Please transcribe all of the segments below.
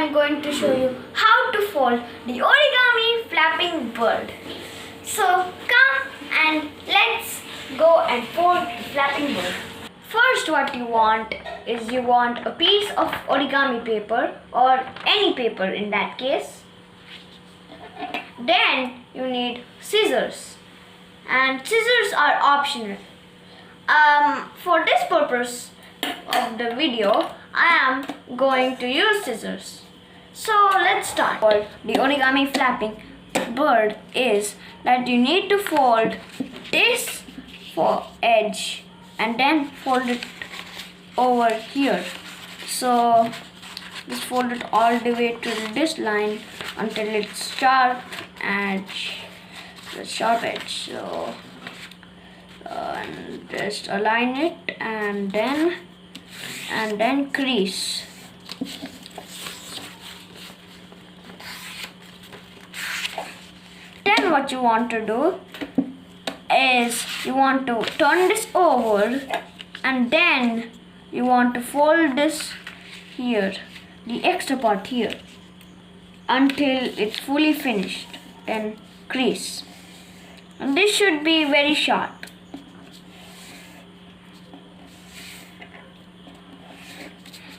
am going to show you how to fold the origami flapping bird. So come and let's go and fold the flapping bird. First, what you want is you want a piece of origami paper or any paper in that case. Then you need scissors, and scissors are optional. For this purpose of the video, I am going to use scissors. So let's start. The origami flapping bird is that you need to fold this for edge and then fold it over here. So just fold it all the way to this line until it's sharp edge, the sharp edge. So and just align it and then crease. Then what you want to do is you want to turn this over and then you want to fold this here, the extra part here, until it's fully finished. Then crease. And this should be very sharp.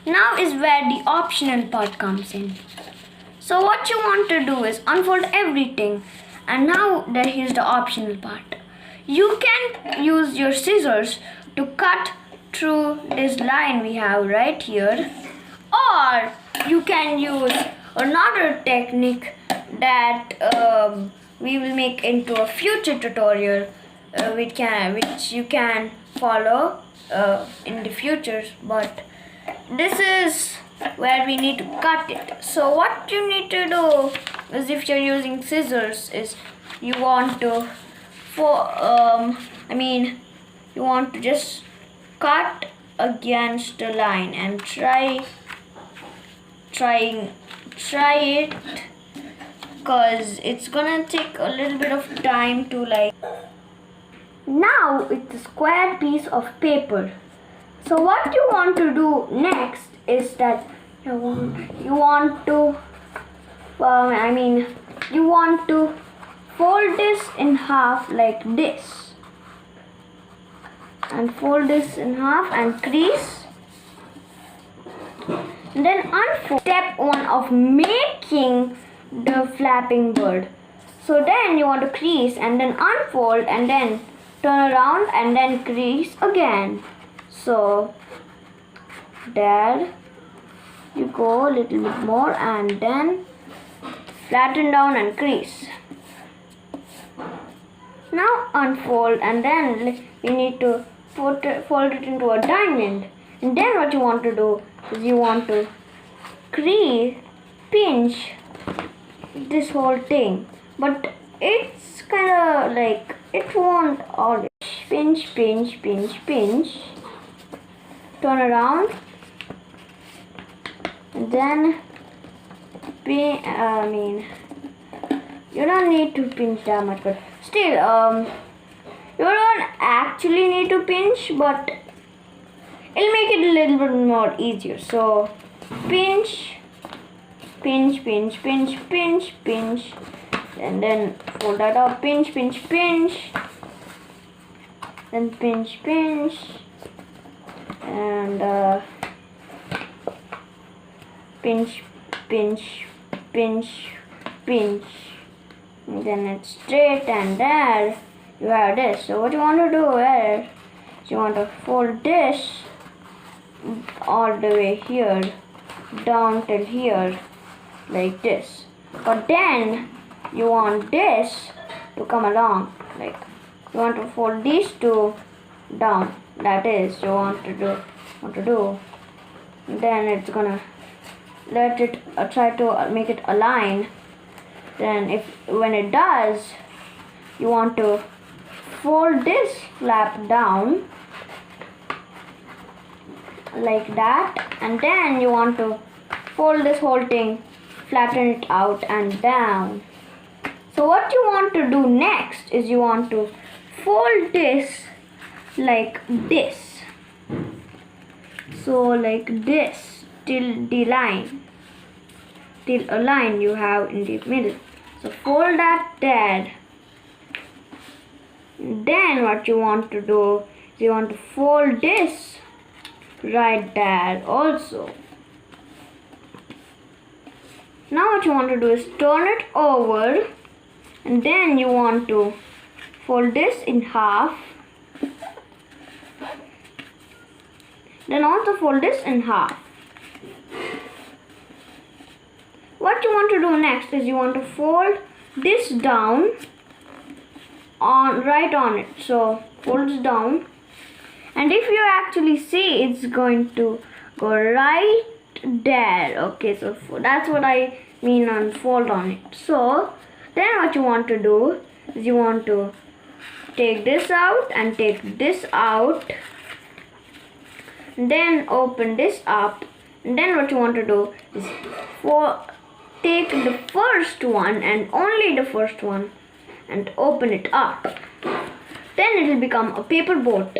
Now is where the optional part comes in. So what you want to do is unfold everything, and now here's the optional part. You can use your scissors to cut through this line we have right here, or you can use another technique that we will make into a future tutorial which you can follow in the future, but this is where we need to cut it. So what you need to do is, if you're using scissors, is you want to you want to just cut against the line and try it, because it's gonna take a little bit of time to like. Now it's a square piece of paper. So what you want to do next is that you want to fold this in half like this, and fold this in half and crease, and then unfold. Step 1 of making the flapping bird. So then you want to crease and then unfold and then turn around and then crease again. So there you go, a little bit more, and then flatten down and crease. Now unfold, and then you need to fold it into a diamond. And then what you want to do is you want to pinch this whole thing, but it's kind of like it won't always. Pinch, pinch, pinch, pinch. Turn around, and then you don't need to pinch that much, but still you don't actually need to pinch, but it'll make it a little bit more easier. So pinch, pinch, pinch, pinch, pinch, pinch, and then fold that up. Pinch, pinch, pinch, then pinch, pinch, and pinch, pinch, pinch, pinch, and then it's straight, and there you have this. So what you want to do is you want to fold this all the way here down till here like this, but then you want this to come along, like you want to fold these two down. That is, you want to do. Then it's gonna let it try to make it align. Then when it does, you want to fold this flap down like that, and then you want to fold this whole thing, flatten it out and down. So what you want to do next is you want to fold this like this. So like this till the line. till a line you have in the middle. So fold that there. Then what you want to do is you want to fold this right there also. Now what you want to do is turn it over, and then you want to fold this in half. Then also fold this in half. What you want to do next is you want to fold this down right on it. So fold this down, and if you actually see, it's going to go right there. Okay, so that's what I mean on fold on it. So then what you want to do is you want to take this out and take this out, then open this up, and then what you want to do is take the first one and only the first one and open it up. Then it will become a paper boat.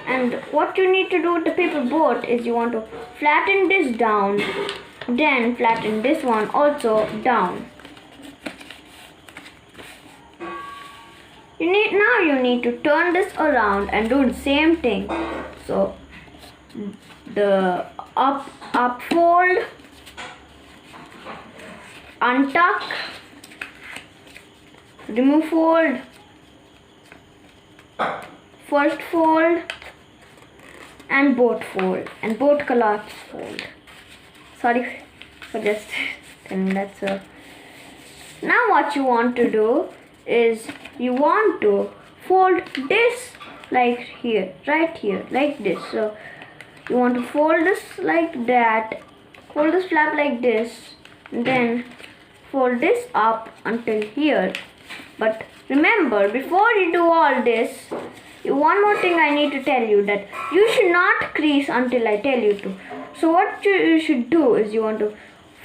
And what you need to do with the paper boat is you want to flatten this down, then flatten this one also down. You need to turn this around and do the same thing. So the up fold, untuck, remove fold, first fold, and both fold, and both collapse fold. Sorry for just telling that. So now what you want to do is you want to fold this like here, right here, like this. So you want to fold this like that, fold this flap like this, and then fold this up until here. But remember, before you do all this, one more thing I need to tell you, that you should not crease until I tell you to. So what you should do is you want to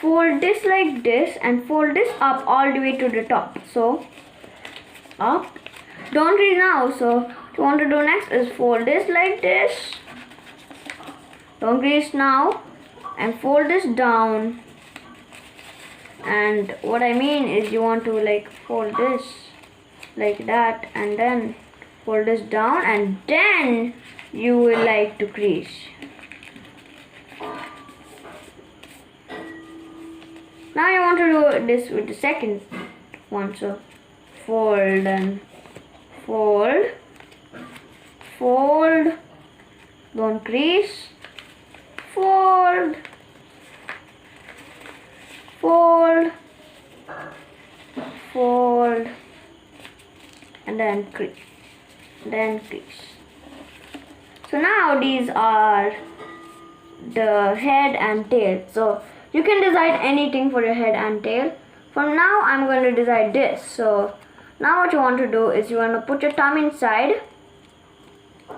fold this like this and fold this up all the way to the top. So up, don't crease now. So what you want to do next is fold this like this, don't crease now, and fold this down. And what I mean is you want to like fold this like that, and then fold this down, and then you will like to crease. Now you want to do this with the second one. So fold and fold, fold, don't crease, fold, fold, fold, and then crease, then crease. So now these are the head and tail. So you can decide anything for your head and tail. From now I'm going to decide this. So now what you want to do is you want to put your thumb inside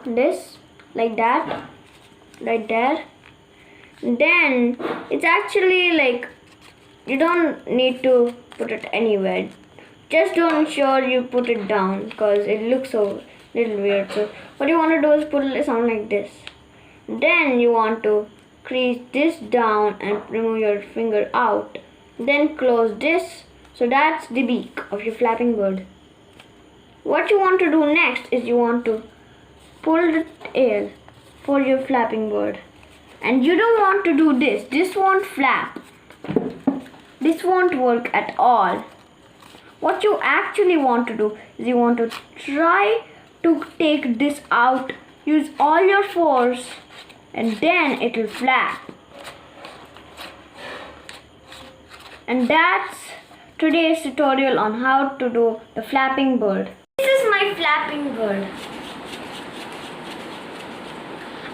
this like that, right there. Then it's actually like you don't need to put it anywhere. Just don't ensure you put it down because it looks so little weird. So what you want to do is put it something like this. Then you want to crease this down and remove your finger out. Then close this. So that's the beak of your flapping bird. What you want to do next is you want to pull the tail for your flapping bird. And you don't want to do this. This won't flap. This won't work at all. What you actually want to do is you want to try to take this out. Use all your force, and then it will flap. And that's today's tutorial on how to do the flapping bird. This is my flapping bird.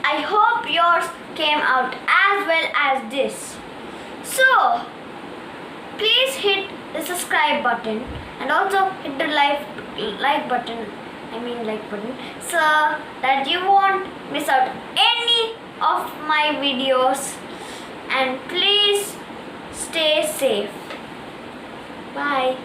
I hope yours came out as well as this. So please hit the subscribe button and also hit the like button, so that you won't miss out any of my videos, and please stay safe. Bye.